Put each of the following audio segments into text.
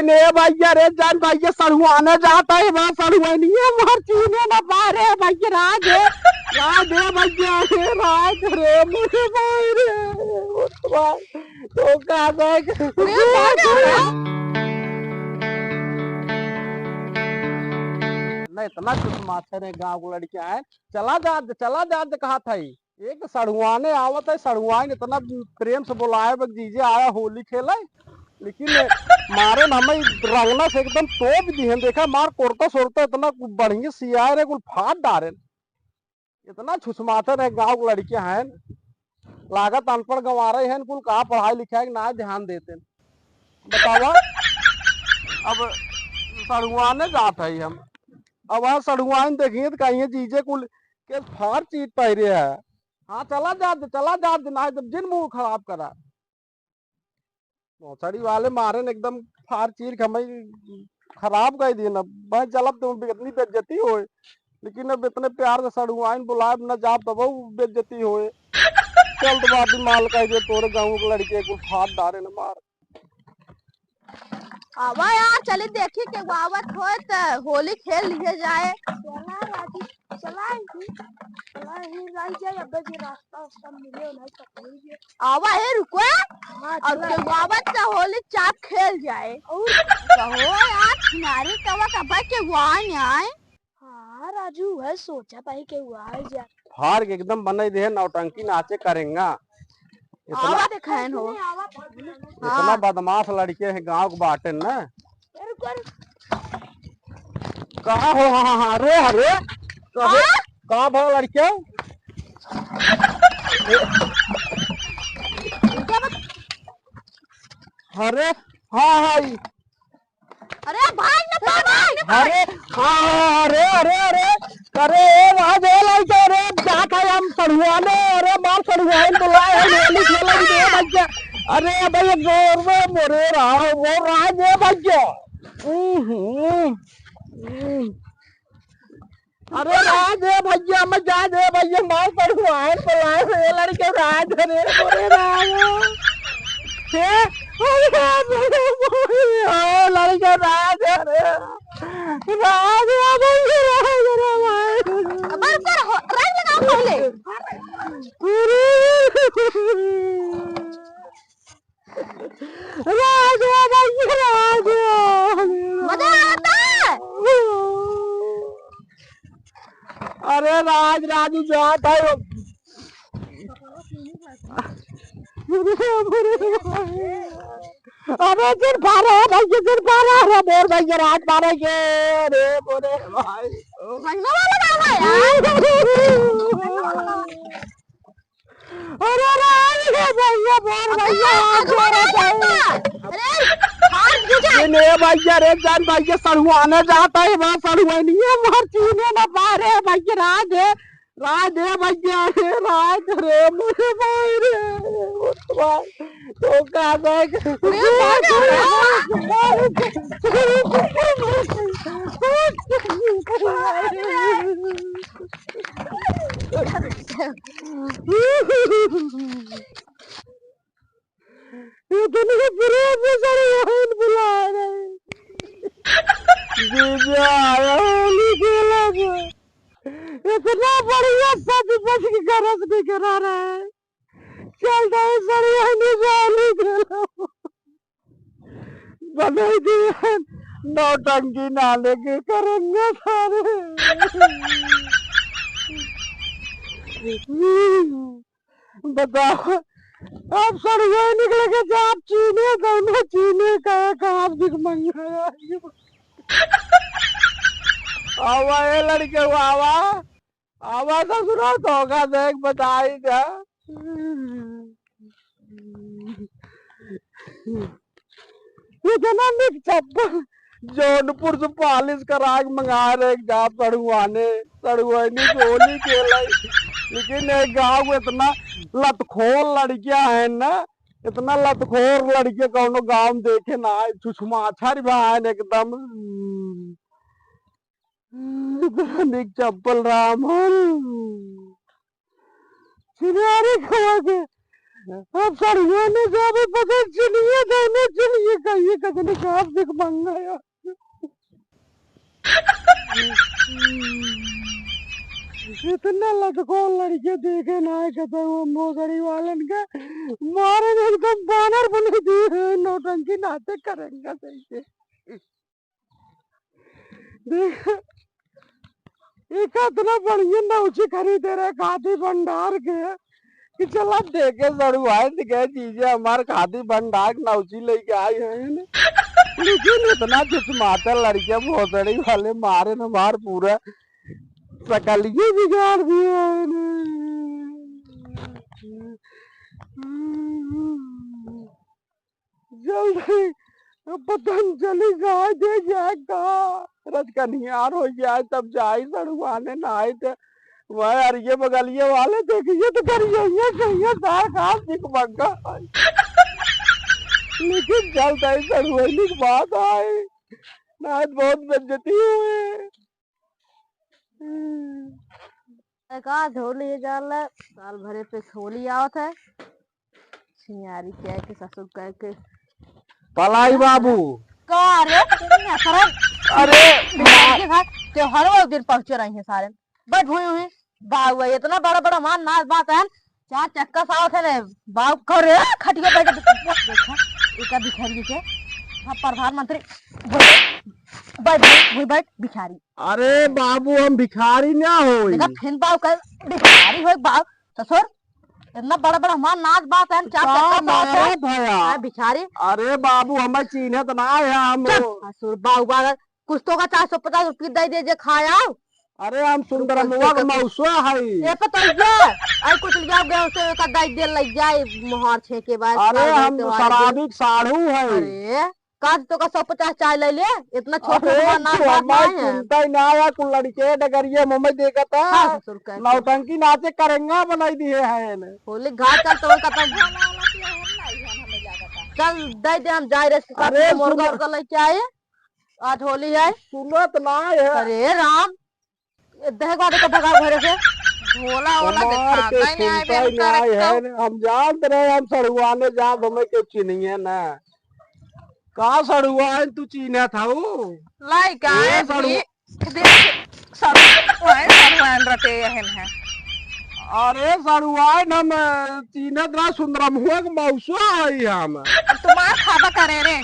ने भैया रे जान भैया सड़ुआने जाता है वहाँ सड़ुआ नहीं है मार चीने ना पा रे भैया राज है भैया रे राज रे मुझे भाई रे तो कहा नहीं इतना कुछ मास्टर है गाँव को लड़कियां है चला जा कहा था ही एक सड़ुआने आवत है सड़ुआन इतना प्रेम से बुलाए जीजे आया होली खेला लेकिन मारे न हमें रंगना से एकदम तोप दी है देखा मार कोरता सोरता इतना बढ़िया सियाए रे कुल फाट डारे इतना छुछमातर है गाँव की लड़कियां हैं लागत अनपढ़ गंवारे हैं कुल कहा पढ़ाई लिखाई ना ध्यान देते बतावा अब सड़ुआने जाता है हम अब वहाँ सड़ुआन देखिए तो कहीं जीजे कुल के फार चीज पहरे है हाँ चला जा ना जिन मुंह खराब करा मौसड़ी वाले मारे न एकदम फार चीर के हमें खराब कर दिए ना मैं चलब तुम इतनी बेइज्जती होए लेकिन अब इतने प्यार से सड़ुआइन बुलाए न जाप तब बेइज्जती होए चल तो बात माल कह दे तोरे गाँव के लड़के को फाट डारे न मार आवा यार चले देखी के आवत हो तो होली खेल लिए जाए चला राजी चला ही लाई जाए अब भी रास्ता उसका मिले नहीं पकड़ी आवा है रुको और के आवत का होली चाप खेल जाए और कहो यार किनारे कवा कबा के वान आए हाँ राजू है सोचा भाई के हुआ जा फार के एकदम बने दे नौटंकी नाचे करेंगा आवा देखैन हो इतना बदमाश लड़के हैं गांव के बाटे न कहा हो हाँ अरे कहा भाव लड़के अरे हाँ अरे भाई न भाई अरे हाँ अरे राज लड़के रे जाता है हम सड़ुआने अरे बार सड़ुआन बुलाए हैं होली खेला दे बच्चा अरे भैया जोर में मोरे रहा वो राज है बच्चा अरे राज है भैया मैं जा दे भैया मार सड़ुआन बुलाए हैं लड़के राज रे मोरे राज लड़के राज रे राज अबर कर रंग ना पहले राज मजा आता है अरे राजू जाता है अरे सिर पारा भाई सिर पारा रे बोर भाई रात मारे के रे बोरे भाई भगना वाला गाना यार अरे रे भैया बोर भैया अरे हाथ गिरा ने भैया रे जान भैया सड़ुआने जाता है वहां सड़ुआ नहीं है मार चीने ना पा रे भैया राज है भैया रे राज रे मुझे भाई रे तो कहा इतना बढ़िया सच बच के गरज भी करा रहा है चल बने दिए नौटंकी नाले के करेंगे सारे बताओ अब सर ये निकले कि आप चीने दोनों चीने का आप दिख मंगाया आवा ये लड़के आवा तो सुनो धोखा देख बताई जा इतना निक चप्पल जौनपुर से पालिश करा के मंगा रहे जा सड़ुआने होली खेला लेकिन गाँव में इतना लतखोर लड़कियां है ना इतना लतखोर लड़के कौनो गाँव देखे ना छुछमाछर बहन एकदम निक चप्पल राम चिनारी खवा के अब सड़ुआने जावे पता चलिए देने चलिए कहिए कदने का दिख मंगा यार इतना लटकों लड़के देखे ना कहते वो मोगरी वालन के मारे एकदम बानर बन दिए नौटंकी नाते करेंगे सही देख एक इतना बढ़िया नौची खरीदे रहे खादी भंडार के कि चला देखे सड़ुआए दिखे चीजें हमारे खादी भंडार की नौची लेके आई है लेकिन इतना चुचमाता लड़कियां भोसड़ी वाले मारे न मार पूरा सकलिए बिगाड़ दिया जल्दी पतंजलि जाए दे जाएगा रजकनियार हो जाए तब जाए सड़ुआने ना आए थे वह अरिये बगलिए वाले देखिए तो करिए कहिए दार खास दिख मंगा लेकिन जल्द आई सड़ुआने की बात आए ना बहुत बेइज्जती हुए का होली जाल साल भरे पे होली आवत है सियारी कह के ससुर कह के पलाई बाबू का रे सरल अरे के हर वो दिन पहुंचे रही है सारे बट हुई बाबू इतना बड़ा बड़ा मान नाच बात है चार चक्का सावत है ने बाबू करे खटिया बैठ देखा एक भिखारी के प्रधानमंत्री बैठ भिखारी अरे बाबू हम भिखारी ना हो देखा फिर बाबू का भिखारी हो बाबू ससुर इतना बड़ा बड़ा हमारा नाच बात है चार चक्का भैया भिखारी अरे बाबू हमें चीन्हे तो ना है हम ससुर बाबू कुछ तो का 450 रुपये दे दे जे खाया अरे हम सुंदर मौसुआ है ये पता है आई कुछ लिया गया उसे का दाई दे लग जाए मोहर छे के बाद अरे हम शराबी साढ़ू है अरे काज तो का 150 चाय ले ले इतना छोटा ना चिंता ही ना आया कुल लड़के डगरिए मुंबई देखा था नौटंकी नाचे करेंगा बनाई दिए है होली घाट चल तो का चल दे दे हम जाए रे अरे मुर्गा का लेके आए आज होली है सुनत ना है अरे राम देखो देखो भगा घरे से भोला वाला दिखाता ही नहीं है हम जानते रहे हम सड़ुआने जा हमें क्यों चिनिए ना कहा सड़ुआ है तू चीना था वो लाई का सड़ुआन रटे है अरे सड़ुआन हम चीनत ना सुंदरम हुआ मौसुआ है हम तुम्हारा खाबा करे रे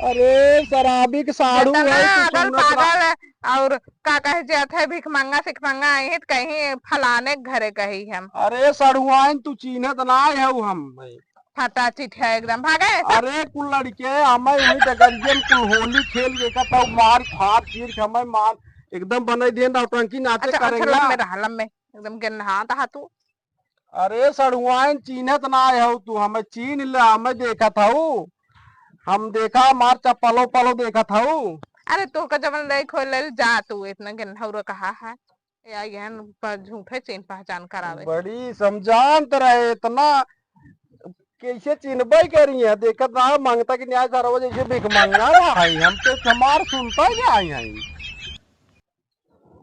अरे शराबी के साड़ू है अगल पागल और का कहे जात है भिख मंगा सिख मंगा आई है कहीं फलाने घरे कही हम अरे सड़ुआन तू चीनत ना है हम फटा चिट है एकदम भागे अरे कुल लड़के हमें वही डगरिये कुल होली खेल के का मार फाड़ चीर के हमें मार एकदम बना दिए नौटंकी नाचे करेंगे में एकदम के नहाता तू अरे सड़ुआन चीनत ना है तू हमें चीन ले हमें देखा था हम देखा मार चप्पलो पलो देखा था अरे तू का जब नहीं खोल जा तू इतना गन्हौर कहा है या झूठे चीन पहचान करावे बड़ी समझान रहे इतना कैसे चिन्हबे करी है देखत ना मांगता कि न्याय सारा जैसे भिख मांगना ना है हम तो हमार सुनता ही आई है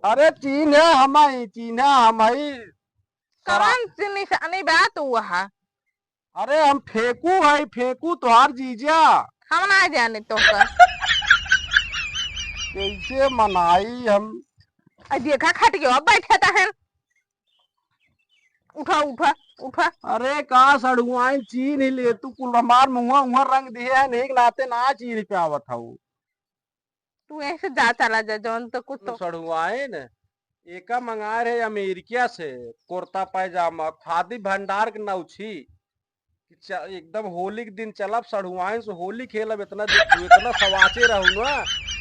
अरे चीन है हमारी चीन है हमारी कौन निशानी बात तू वहा अरे हम फेंकू तुहार जीजा हम ना जाने तो कैसे मनाई हम देखा खट गयो बैठे है उठा उठा उठा अरे कहा सड़ुआई चीन ही ले तू कुल हमार मुँह उहा रंग दिए है नहीं नाते ना चीन पे आवत हूँ तू ऐसे जा चला जा जौन तो कुछ तो सड़ुआए न एका मंगा रहे अमेरिका से कुर्ता पैजामा खादी भंडार के नौछी एकदम होली के दिन चलब सड़ुआइन से होली खेलब इतना सवाचे रहू ना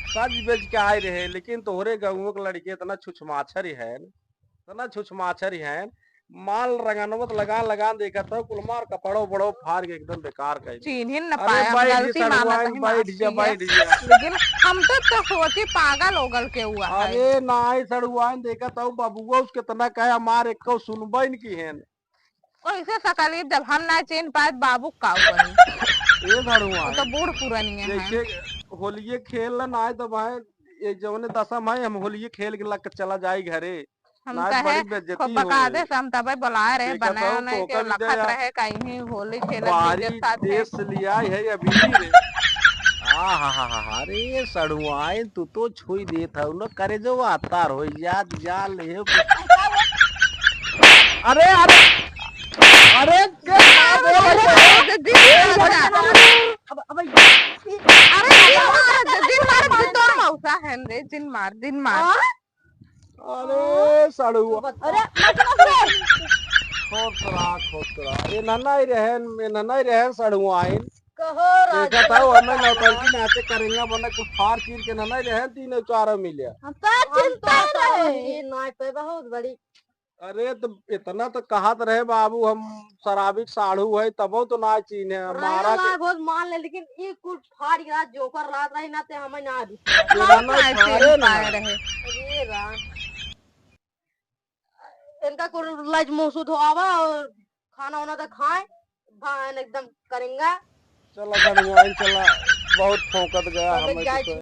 सज बेच के आए रहे लेकिन तोहरे गाँव के लड़के इतना छुछमाछर है इतना छुछमाछर है माल रंगानवत लगा देखा था कुलमार कपड़ो बड़ो फाड़ के एकदम बेकार कर चिन्ह न पाया गलती लेकिन हम तो सोचे पागल होगल के हुआ अरे नाई सड़ुआन देखा था बबुआ उसके तना कहे हमारे को सुनबई न की है ऐसे सकलीफ जब हम ना चिन्ह पाए बाबू का ये सड़ुआन तो बूढ़ पुरानी है जैसे होलिये खेल ना आए तो भाई ये जौने दशम है हम होलिये खेल के लग चला जाए घरे हम नाच कहे बड़ी खूब बेइज्जती बका हो दे हम तब बुलाए रहे देखा बनाए था उन्हें तो के कभी लखत दया रहे कहीं होली खेलत बाहरी बीजे साथे देश से लिया है अभी रे आ हा अरे सड़ुआए तू तो छुई देत हौ न करे जो आता हो याद जाल हे अरे अरे अरे के मार दे अरे दिन मार अब अरे दिन मार तोर मौसा है रे दिन मार अरे सड़ुआ अरे मत खोतरा ये नन्ना ही रहन सड़ुआइन कहो देखा था हमें नौटंकी नाचे करेंगे बना कुछ फार चीर के नन्ना ही रहन तीनों चारों मिले हम तो चिंता रहे नाच पे बहुत बड़ी अरे तो इतना तो कहत रहे बाबू हम शराबी साढ़ू है तबो तो ना चीने मारा के बहुत मान ले लेकिन ये कुछ फाड़ रात जोकर रात रही ना ते हमें ना दी ये नन्ना ही फारे ना रहे अरे राम इनका कुछ लाज महसूस हो आवा और खाना वाना तो खाए भान एकदम करेंगे चला सड़ुआइन चला बहुत फोकत गया तब हमें जाए तो